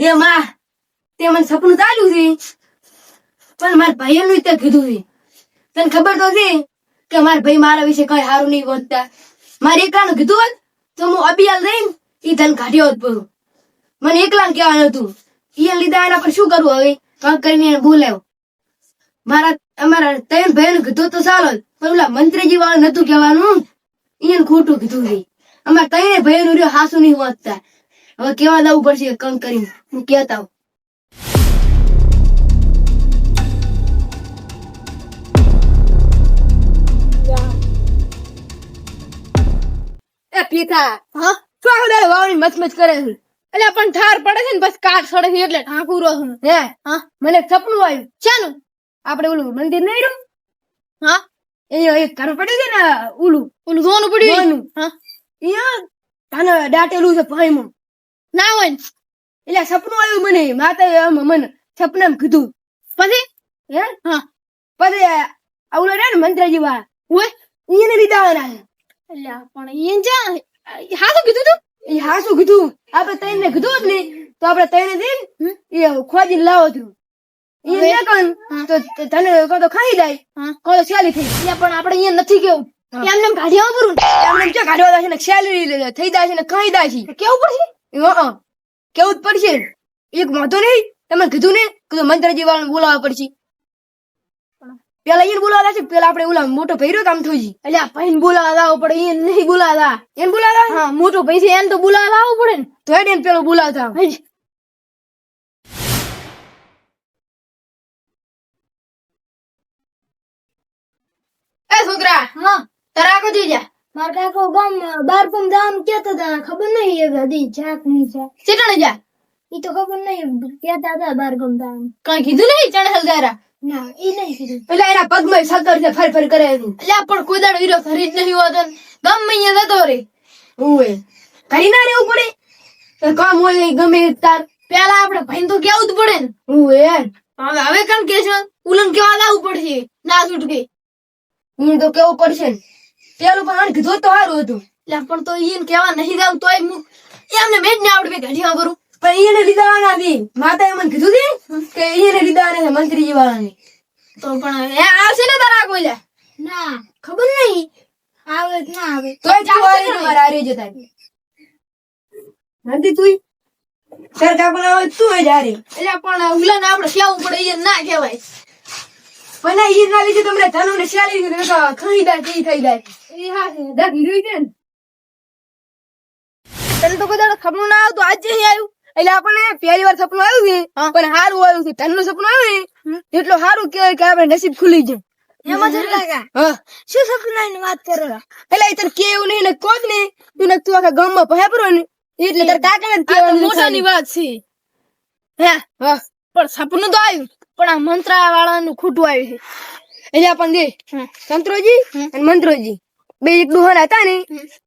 એ માં તે મને સપનું ચાલ્યું છે પણ મારા ભાઈઓનું તે કીધું છે તને ખબર તો છે કે મારા ભાઈ મારા વિશે કઈ સારું નહીં બોલતા મારે એકલાનું કીધું હોત તો હું અબિયાલ રહીને ઈ ધન કાઢ્યો હોત પડું મને એકલાને કહેવાનું હતું ઈ લીધા એના પર શું કરવું હવે કાંક કરીને એને બોલાવ્યો અમારા ત્રણ ભાઈઓને કીધું તો ચાલો પણ ઓલા મંત્રીજી વાળું નતું કહેવાનું એને ખોટું કીધું છે અમારા ત્રણે ભાઈઓનું રહ્યો હાસુ નહીં વાંચતા હવે કેવા દવું પડશે કંક કરીને હું કહેતા હોઉં એ પીતા હા શું આખો વાવણી મચમચ કરે છે એટલે પણ ઠાર પડે છે ને બસ કાટ સડે છે એટલે ઠાકુરો છું હે હા મને એક સપનું આવ્યું શાનું આપણે ઓલું મંદિર નહીં રહ્યું હા એ એક ઘર પડે છે ને ઓલું ધોનું પડ્યું હા અહીંયા તાને દાટેલું છે ભાઈમાં ના હોય ને એટલે સપનું આવ્યું મને માતા મને સપનામાં કીધું પછી હે હા પછી ઓલો રે ને મંત્રજી વાળા હોય એને લીધા આવવાના એટલે પણ ઈ જા હાસું કીધું તું એ હાસું કીધું આપણે તઈને કીધું જ નહીં તો આપણે તઈને દે એ ખોજીને લાવો તું ઈ ને કન તો તને તો ખાઈ જાય કોલો છેલી થઈ એટલે પણ આપણે અહીંયા નથી કેવું એમને કાઢ્યા પૂરું એમને જો કાઢવા છે ને છેલી થઈ જાય છે ને ખાઈ જાય છે કેવું પડશે કેવું જ પડશે એક વાંધો નહીં તમે કીધું ને કીધું મંત્રજી વાળાને બોલાવવા પડશે પેલા એને બોલાવા છે પેલા આપણે ઓલા મોટો ભૈરો કામ થઈ એટલે આ ભાઈ બોલાવા લાવવો પડે એને નહીં બોલાવા એને બોલાવા હા મોટો ભાઈ છે એને તો બોલાવા લાવવો પડે ને તો એને પેલો બોલાવતા એ છોકરા હા તારા કો જા મારા કાકો ગામ બાર પમ જામ કેતા હતા ખબર નહીં એ ગધી જાક નહીં છે ચેટણે જા ઈ તો ખબર નહીં કેતા હતા બાર ગમ જામ કઈ કીધું નહીં ચણહલ ગારા ના ઈ નહીં કીધું એટલે એના પગમાં સતર છે ફર ફર કરે એટલે પણ કોઈ દાડો હીરો ખરીદ નહીં હોતો ગમે અહીંયા જતો રે ઓય કરી ના રહેવું પડે તો કામ હોય ગમે તાર પેલા આપણે ભાઈ તો કેવું જ પડે ને ઓય હવે કણ કે છે ઉલન કેવા લાવવું પડશે ના છૂટકે હું તો કેવું પડશે પેલું પણ કીધું તો સારું હતું એટલે પણ તો એને કેવા નહીં જાવ તોય એમને મેં જ ને આવડે ઘડીમાં કરું પણ એને લીધા નથી માતાએ મને કીધું કે એને લીધા નથી મંત્રીજી વાળાને તો પણ એ આવશે ને તારા કોઈ ના ખબર નહીં આવે ના આવે તોય ચાલે મારા આરે જતા નથી તું સરકાર પણ આવે તું જ આરે એટલે પણ ઉલાને આપણે કેવું પડે એ ના કહેવાય પણ એ ના લીધે તમને ધનો ને શાલી ખાઈ જાય થઈ જાય એ હા દાદી રોઈ દે ને તને તો કોઈ ખબર ના આવતું આજે આવ્યું એટલે આપણને પહેલી વાર સપનું આવ્યું છે પણ સારું આવ્યું છે તનનું સપનું આવ્યું ને એટલું સારું કહેવાય કે આપણે નસીબ ખુલી જાય એમાં જ લાગા હા શું સપના ની વાત કરો એટલે તને કેવું નહીં ને કોક નહીં તું તું આખા ગામમાં ભયાપરો ને એટલે તાર કાકા ને મોટાની વાત છે હે હા પણ સપનું તો આવ્યું પણ આ મંત્રા વાળાનું ખોટું આવ્યું છે એટલે આપણને સંતરોજી અને મંત્રોજી બે એક દુહન હતા ને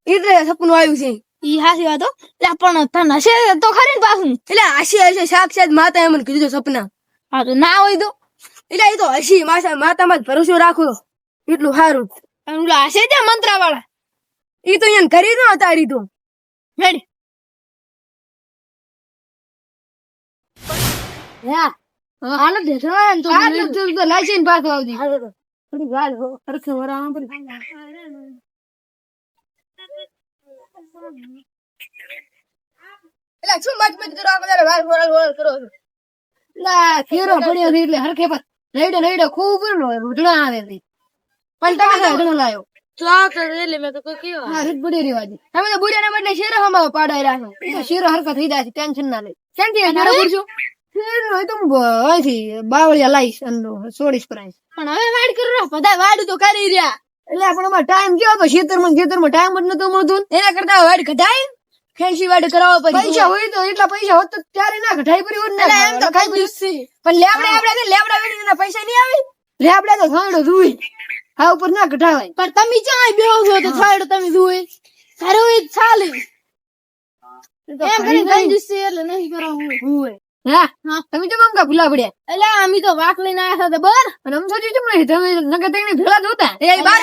એટલે સપનું આવ્યું છે ઈ હાસી વાતો એટલે પણ તને હશે તો ખરી ને પાછું એટલે હસી હશે સાક્ષાત માતા એમ કીધું સપના હા તો ના હોય તો એટલે એ તો હસી માતામાં જ ભરોસો રાખો એટલું સારું અને ઓલા હશે ત્યાં મંત્રા વાળા ઈ તો અહીંયા કરી ન હતાડી તો હેડ હા આનો દેખો ને તો લાઈસેન્સ પાછો આવજી થોડી ગાલ હો હરખે વરાવા પર એલા શું મત કરો આ બધા વાર વોરલ કરો લા કેરો પડ્યો છે એટલે હરખે પર રેડે ખૂબ રૂડણા આવે છે પણ તમે રેડણા લાયો ચા કરે એટલે મે તો કયો હા રીત બડી રેવાજી તમે તો બુડિયાના બદલે શેરો હમાવો પાડાઈ રાખો તો શેરો હરખા થઈ જાય ટેન્શન ના લે શાંતિ હારે પૂછું શેરો હોય તો ભાઈથી બાવળિયા લાઈશ અને છોડીશ પ્રાઈસ પણ હવે વાડ કરો બધા વાડ તો કરી રહ્યા એટલે આપણો ટાઈમ ગયો તો ખેતરમાં ટાઈમ જ નતો મળતો એના કરતા વાડ કઢાય ખેંચી વાડ કરાવવા પડે પૈસા હોય તો એટલા પૈસા હોત તો ત્યારે ના કઢાઈ પડી હોત ને એમ તો કઈ દુસી પણ લેબડા વેડીના પૈસા નહીં આવે લેબડા તો થોડો ધુઈ હા ઉપર ના કઢાવાય પણ તમે ચાય બેહો છો તો થોડો તમે ધુઈ સારો એ ચાલે એમ કરી કઈ દુસી એટલે નહીં કરાવું હોય હા તમે તો મમકા ભૂલા પડ્યા એટલે અમે તો વાક લઈને આયા હતા બર અને અમ સોચી તમે નકે તેની ભેળા જોતા એ બાર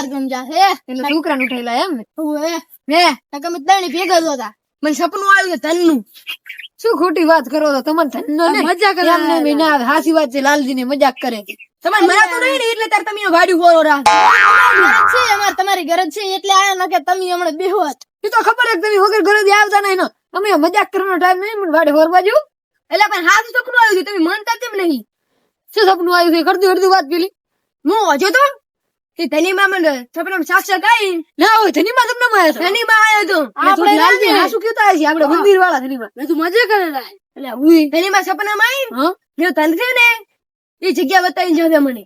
ગામ જાહે એટલે છોકરાને ઉઠાઈલા એમ ને ઓએ મે નકે મે તણી ભેગા જોતા મને સપનું આવ્યું તનનું શું ખોટી વાત કરો છો તમને ધનનો ને મજાક એમને વિના હાસી વાત છે લાલજી ને મજાક કરે તમારે મજા તો નહીં ને એટલે તાર તમે વાડ્યું બોલો રાખ છે અમાર તમારી ગરજ છે એટલે આયા ન કે તમે હમણે બેહોત એ તો ખબર છે તમે વગર ઘરે આવતા નહીં ને તમે મજાક કરવાનો ટાઈમ નહીં મને વાડે હોર બાજુ એટલે પણ હાથ સપનું આવ્યું છે તમે માનતા કેમ નહીં શું સપનું આવ્યું છે કરતી અડધી વાત પેલી હું હજો તો એ ધનીમાં મને સપનામાં સાક્ષાત આવી ના હોય ધનીમાં તમને આવ્યો હતો ધનીમાં આવ્યો તો આપણે લાલજી હાસુ કેતા છે આપણે મંદિર વાળા ધનીમાં મેં તું મજા કરેલા એટલે હું ધનીમાં સપનામાં આવી મેં ધન છે ને એ જગ્યા બતાવી જશે મને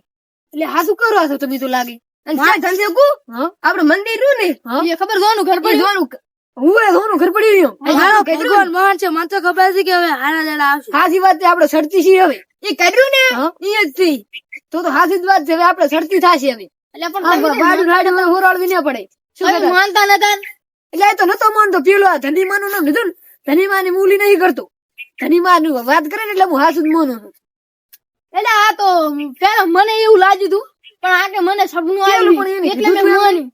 એટલે હાસુ કરવા છો તમે તો લાગે અને ધન છે કુ આપણે મંદિર રહ્યું ને એ ખબર જોવાનું ઘર પડી જોવાનું હું જોવાનું ઘર પડી રહ્યો હારો ભગવાન મહાન છે મને તો ખબર છે કે હવે હારા જણા આવશે હાસી વાત છે આપણે સડતી છીએ હવે એ કર્યું ને એ જ થી તો હાસી જ વાત છે હવે આપણે સડતી થશે હવે એટલે પણ વાડું રાડે હોરાળવી ન પડે શું માનતા નતા એટલે એ તો નતો માનતો પેલો આ ધનીમાનું નામ લીધું ને ધનીમાની મૂલી નહીં કરતો ધનીમાનું વાત કરે ને એટલે હું હાસુ જ માનું એટલે આ તો પેલા મને એવું લાગ્યું હતું પણ આ કે મને સપનું આવ્યું એટલે મેં માન્યું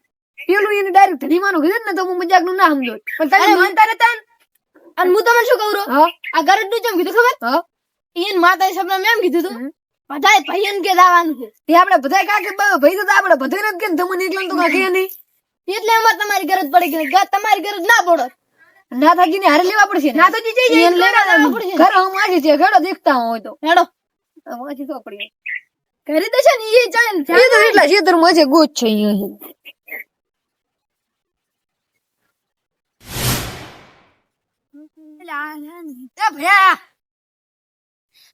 પેલું એને ડાયરેક્ટ ધનીમાનું કીધું ને તો હું મજાક નું ના સમજો પણ તમે માનતા નતા અને હું તમને શું કહું આ ગરજ નું જેમ કીધું ખબર એને માતાએ સપના એમ કીધું હતું બધાય ભાઈ કે લાવવાનું છે તે આપણે બધાય કાકે ભાઈ તો આપણે બધાય નથી કે તમને એકલા તો કાકે નહીં એટલે અમાર તમારી ગરજ પડી ગઈ તમારી ગરજ ના પડો ના થાકી ને હારે લેવા પડશે ના થાકી જઈ એને લેવા પડશે ઘર હું માજી છે ઘડો દેખતા હોય તો હેડો માજી તો પડી ઘરે તો છે ને એ ચાલે ને એ તો એટલા છેતર મજે ગોચ છે અહીંયા ભયા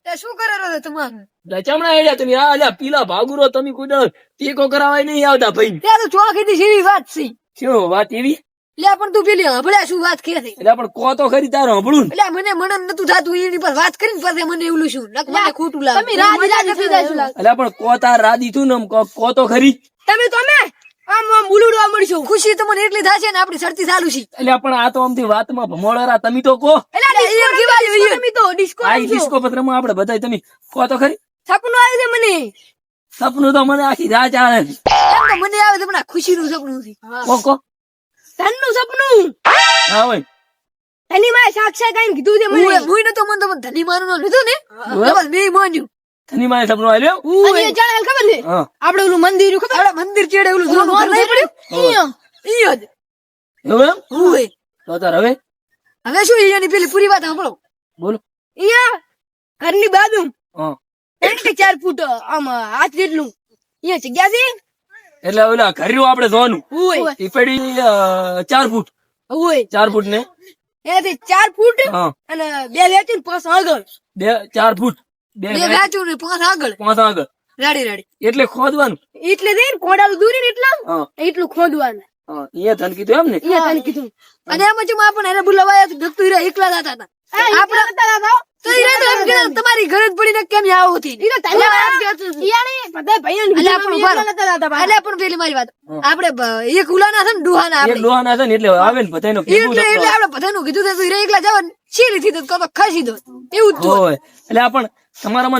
શું કરે રહ્યો તમારે લચમણા હેડ્યા તમે આ અલ્યા પીલા ભાગુરો તમે કોઈ ટેકો કરાવાય નહીં આવતા ભાઈ ત્યાં તો ચોખી જેવી વાત છે શું વાત એવી લે પણ તું પેલી હભળ્યા શું વાત કે છે એટલે પણ કો તો ખરી તારો હંભળું એટલે મને મનન નતું થાતું એની પર વાત કરીને પછી મને એવું શું મને ખોટું લાગે તમે રાજી થઈ જાય શું લાગે એટલે પણ કો તાર રાદી થયું ને કો તો ખરી તમે આમ ઉલુડવા મળશો ખુશી તમને એટલી થશે ને આપડી શરતી ચાલુ છે એટલે પણ આ તો આમથી વાતમાં ભમોળરા તમે તો કો તમે તો ડિસ્કો ડિસ્કો પત્રમાં આપણે બધાય તમે કો તો ખરી સપનું આવ્યું છે મને સપનું તો મને આખી રાત આવે છે એમ તો મને આવે છે પણ ખુશીનું સપનું છે કો ધનનું સપનું હા હોય ધની માં સાક્ષાત આઈને કીધું છે મને હું નતો મન તો ધની માનું નામ લીધું ને બસ મેં માન્યું ધની માં સપનું આવ્યું અને એ જાણે ખબર છે આપણે ઓલું મંદિર ખબર આપણે મંદિર ચેડે ઓલું જોનું ઘર નહીં પડ્યું ઈયો જ એવું એમ ઓય તો તાર હવે શું ઈયાની પેલી પૂરી વાત સાંભળો બોલો ઈયા ઘરની બાજુ હા 4 ફૂટ આમ હાથ જેટલું ઈયા જગ્યા છે એટલે ઓલા ઘર્યું આપણે જોવાનું ઓય ઈ પડી 4 ફૂટ ઓય 4 ફૂટ ને એથી 4 ફૂટ હા અને 2 વેચીને 5 આગળ 4 ફૂટ 2 વેચું ને 5 આગળ 5 આગળ રાડી એટલે ખોદવાનું એટલે દે ને કોડાલું દૂરી ને એટલા હા એટલું ખોદવાનું અહીંયા ધન કીધું એમ ને અહીંયા તને કીધું અને એમ જ આપણે એને બોલાવાયા તો ભક્તો હીરા એકલા જતા હતા આપણે તો હીરા તો એમ કે તમારી ઘરે જ પડીને કેમ આવો હતી ઈ તો તને ઈયાની બધા ભાઈઓને એટલે આપણે એટલે પણ પેલી મારી વાત આપણે એક ઉલાના છે ને ડોહાના એક લોહાના છે ને એટલે આવે ને બધાનો એટલે આપણે બધાનું કીધું તો હીરા એકલા જાવ શીરી થી તો ખસી દો એવું જ હોય એટલે આ પણ તમારા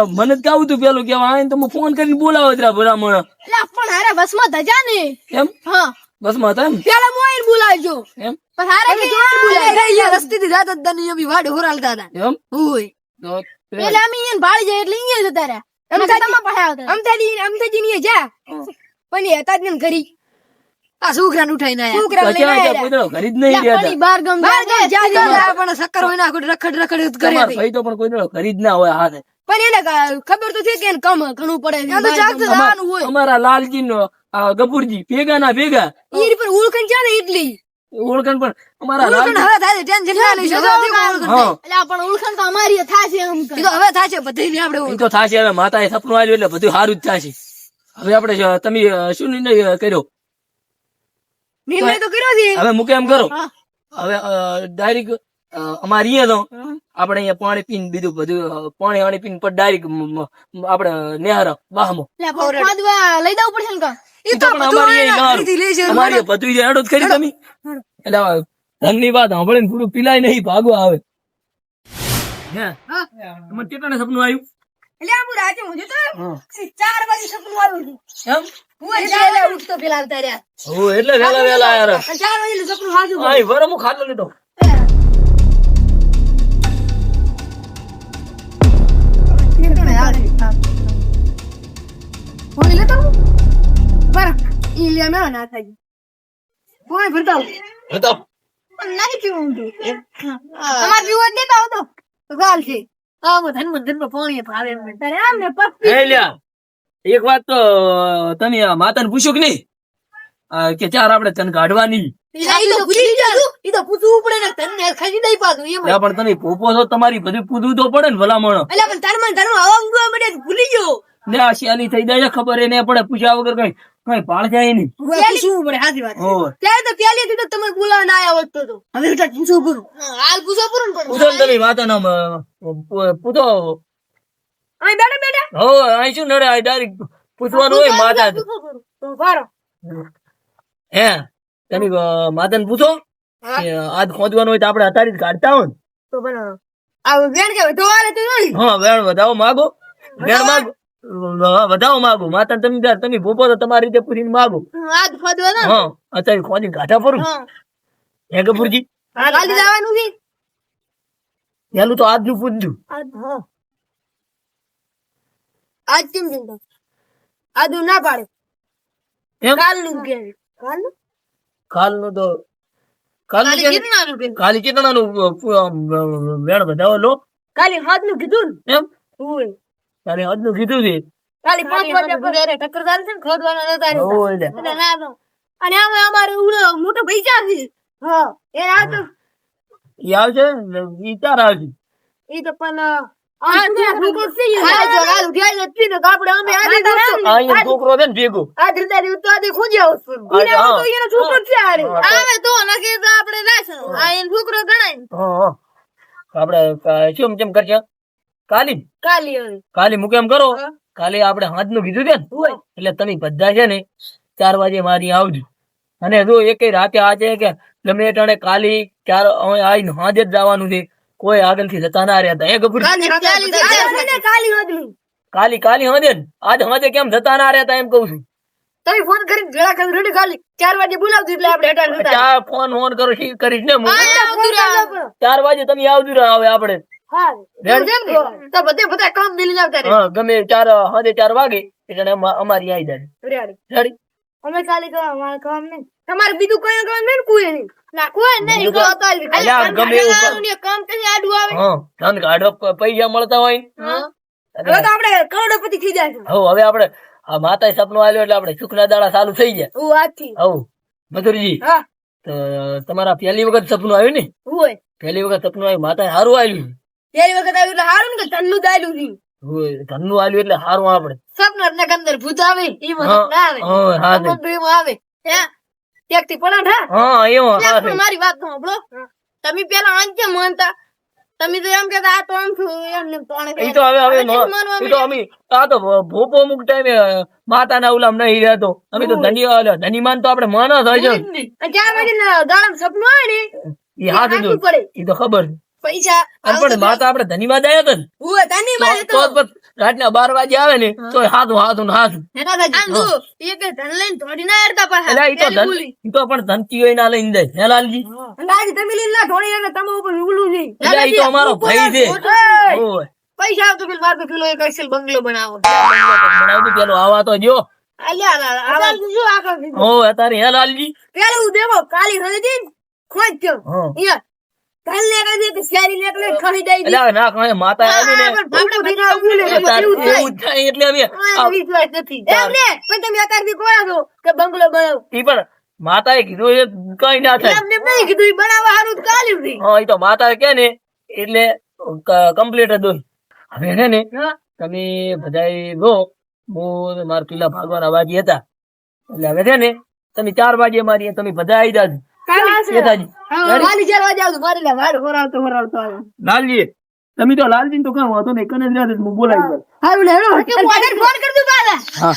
મને જ ગાવું તું પેલું કેવા આવીને તમે ફોન કરીને બોલાવો જરા ભલામણ એટલે પણ હારે બસમાં ધજા ને એમ હા બસમાં હતા એમ પેલા મોઈન બોલાવજો એમ પણ હારે કે બોલાય રસ્તી થી જાત દની અમી વાડ હોરાલતા હતા એમ ઓય તો પેલા અમે ઈન ભાળી જાય એટલે ઈય જતા રહ્યા અમથાજી ની જા પણ એ હતા જ ને ઘરી આ છોકરાને ઉઠાઈને આયા છોકરા લઈને આયા કોઈ ઘરી જ નહીં રહ્યા બાર ગામ પણ શક્કર હોય ના રખડ કરે ભાઈ તો પણ કોઈ ઘરી જ ના હોય હાથે પણ એને ખબર તો છે કે કમ ઘણું પડે અમારા લાલજી નો ગપુરજી ભેગા ના ભેગા ઈ પર ઓળખણ છે ને એટલી ઓળખણ પણ અમારા ઓળખણ હવે થાય ટેન્શન ના લેશો એટલે પણ ઓળખણ તો અમારી થાશે એમ કે તો હવે થાશે બધી આપણે ઈ તો થાશે હવે માતાએ સપનું આવ્યું એટલે બધું સારું જ થાશે હવે આપણે તમે શું નિર્ણય કર્યો નિર્ણય તો કર્યો છે હવે મૂકે એમ કરો હવે ડાયરેક્ટ અમારે અહીંયા તો આપણે અહીંયા પાણી પીને બીજું બધું પાણી પીને પર ડાયરેક્ટ આપણે નેહાર વાહમો લઈ દઉં પડશે ને અમારી બધું એડો જ કરી તમે એટલે ધનની વાત સાંભળે ને થોડું પીલાય નહીં ભાગવા આવે હે કેટલાને સપનું આવ્યું એટલે આમ રાતે હું તો 4 વાગે સપનું આવ્યું એમ હું એટલે ઉઠતો પેલા આવતા રહ્યા ઓ એટલે વેલા યાર 4 વાગે સપનું હાજુ આય વરમો ખાટલો લીધો ફોન લેતો આવું? બરાબર. ઈ લે મેં ના થાય. ફોન ભરતા આવું. બતાવ. પણ નથી પીવું ઊંધું. તમારે પીવું જ દેતા આવો તો ચાલશે. આમ ધનમાં પાણી ભાવે એમ. તારે આમ ને પપ્પી. એ લ્યા એક વાત તો તમે આ માતાને પૂછ્યું કે નહીં કે ચાર આપણે તને કાઢવાની ઈ તો ભૂલી જાવ. ઈ તો પૂછવું પડે ને તને ખાઈ દઈ પાછું એમ. ત્યાં પણ તમે પોપો છો તમારી બધું પૂછવું તો પડે ને ભલામણ એટલે પણ ધર્મ હવા ઊંઘવા મળે ભૂલી ગયો. ને આ શિયાળી થઈ જાય છે, ખબર એને પડે પૂછ્યા વગર કઈ પાળ જાય નહીં. પૂછવું પડે સાચી વાત. હોવે. ત્યારે તો પહેલેથી તો તમે બોલાવા ના આવ્યા હોત તો. હવે બેટા પૂછવું પૂરું. હાલ પૂછવું પૂરું ને પૂછો ને તમે માતાના પૂછો. અહીં બેઠા હો અહીં શું નડે આ ડાયરેક્ટ પૂછવાનું હોય માતા તો ભારો. હે તમે માતાને પૂછો હા. કે આજ ખોદવાનું હોય તો આપણે અત્યારે જ કાઢતા હોય ને. તો પણ આ વેણ કે ધોવાલે તો નહીં. હા વેણ વધાવો માગો વેણ માગો વધાવો માગો માતા તમે ભૂપો તો તમારી રીતે પૂછીને માગો. આજ ખોદવા ના. હા અત્યારે ખોદીને કાઢા ફરું હા. હે ગફુરજી કાલે જવાનું છે. પેલું તો આજનું પૂછજો. આજ કેમ ચિંતા? આજુ ના પાડે. એમ કાલનું કે કાલનું કાલનું તો કાલનું કાલે કે કેટલાનું કે કાલી કેટલાનું વેણ વધાવો લો કાલે હાથનું કીધું ને. એમ ઓય કાલે આજનું કીધું છે. કાલે 5 વાગ્યા પર અરે ટક્કર ચાલશે ને ખોદવાના નતા ને. હોવે લે. એટલે ના તો. અને આમાં અમારે ઉડો મોટો પૈસા છે. હા એ આ તો ઈ આવશે ને ઈ તાર આવશે. ઈ તો પણ આ છોકરો છે આ જો હાલ ઉઠાઈ જતી ને આપણે અમે આને અહીંયા છોકરો છે ને ભેગો આ ધરતારી તો આદે ખોજ્યા હોત. ઈને હા. તો એનો છોકરો છે આરે. હા. આવે તો નકે તો આપણે નાખો. આ એનો છોકરો ગણાય. હા આપણે શું કેમ કરશે કાલી કાલી હવે. કાલી મૂકે એમ કરો હા. કાલે આપણે હાથનું કીધું છે ને હોય. એટલે તમે બધા છે ને 4 વાગે મારી આવજો અને જો એક રાતે આજે કે ગમે ટાણે કાલી 4 આવીને હાજે જ જવાનું છે કોઈ આગળથી જતા ના રહેતા. એ ગફુર કાલી કાલી હોદલી. કાલી હાજે ને આજ હાજે કેમ જતા ના રહેતા એમ કઉ છું. તમે ફોન કરીને ભેળા કરી રેડી ખાલી 4 વાગે બોલાવજો એટલે આપણે હટાડ નતા. ચા ફોન કરો શી કરીશ ને હું. હા 4 વાગે તમે આવજો રે હવે આપણે હા રેડી? તો બધા કામ મિલી આવતા રે. હા ગમે 4 વાગે એટલે અમારી આવી જાય રેડી. રેડી. અમે કાલે કામ નહીં. તમારે બીજું કોઈ કામ નહીં ને કોઈ નહીં. ના કોઈ નહીં. બીજું કહો તો આવી. અલ્યા, ગમે એવું કામ. કામ કરી આડું આવે. હા ધન કાઢો પૈસા મળતા હોય હા. હવે તો આપણે કરોડપતિ થઈ જાય. હવે આપણે આ માતા સપનું આવ્યું એટલે આપણે સુખના દાડા ચાલુ થઈ ગયા. હું આજથી. હવ મધુરજી હા તો તમારા પહેલી વખત સપનું આવ્યું ને હોય. પહેલી વખત સપનું આવ્યું માતા સારું આવ્યું પેલી વખત આવ્યું એટલે હારું ને કે તન્નું દાયલું નહીં. ધનનું આવ્યું એટલે સારું આપણે સપના ને અંદર ભૂત આવે એમાં હા, ના આવે. હા, હા, અમુક તો એમાં આવે. હે એક થી પડાઠા. હા એવું ત્યાં હા પણ મારી વાત તો સાંભળો. તમે પેલા આમ કેમ માનતા? તમે તો એમ કહેતા આ તો આમ છું એમને તોણે એ તો હવે હવે કેમ માનવા એ તો અમે આ તો ભોપો અમુક ટાઈમે માતાના ઉલામ નહીં રહેતો અમે તો ધની માન તો આપણે માનસ હોય છે અને 4 વાગે દાડામાં સપનું આવે ને એ હાથ જો આપવું પડે. એ તો ખબર છે. પૈસા અને પણ માતા આપણે ધનીમાં જ આવ્યા હતા ને હું તની મારે તો જ પછી રાતના 12 વાગે આવે ને તો હાથું આમ જો એક ધન લઈને થોડી ના હેરતા પાછા. એટલે ઈ તો ધન ઈ તો પણ ધનકી હોય ના લઈને જાય હે લાલજી. અને આજે તમે લઈને ના થોડી એને તમે ઉપર ઉગલું છે. એટલે ઈ તો અમારો ભાઈ છે. ઓય, ઓય પૈસા આવતો પેલો મારે પેલો એક અસલ બંગલો બનાવો. બનાવતું પેલો આવા તો જો અલ્યા આવા શું આગળ ઓ અત્યારે હે લાલજી. પેલું દેવો કાલી હળદી ખોજ થયો હા. અહીંયા કાલ ને કાલે કે શેરી ને એટલે ખરી દઈ દી. એટલે ના કહે માતા આવી ને આપણે ભીના ઉગલે અત્યારે એવું જ થાય એટલે અમે વિશ્વાસ નથી એમને પણ તમે અત્યારથી કોયા છો કે બંગલો બનાવો. ઈ પણ માતાએ કીધું એ કઈ ના થાય. એમને નહીં કીધું ઈ બનાવવા હારું જ કાલ્યું છે. હા ઈ તો માતા કે ને એટલે કમ્પ્લીટ જ હોય. હવે હે ને હા. તમે બધાય જો હું મારા પેલા ભાગવાના વાજી હતા એટલે હવે છે ને તમે 4 વાગે મારી તમે બધા આવી જાજો. નેતાજી. વાલી 4 વાગે આવજો મારી લે વાડ હોરાવતો આવે. લાલજી તમે તો લાલજી તો કામ હતો ને કને જ રહ્યા હું બોલાવી દઉં. હારું લે હેડો ફોન કરજો કાલે. હા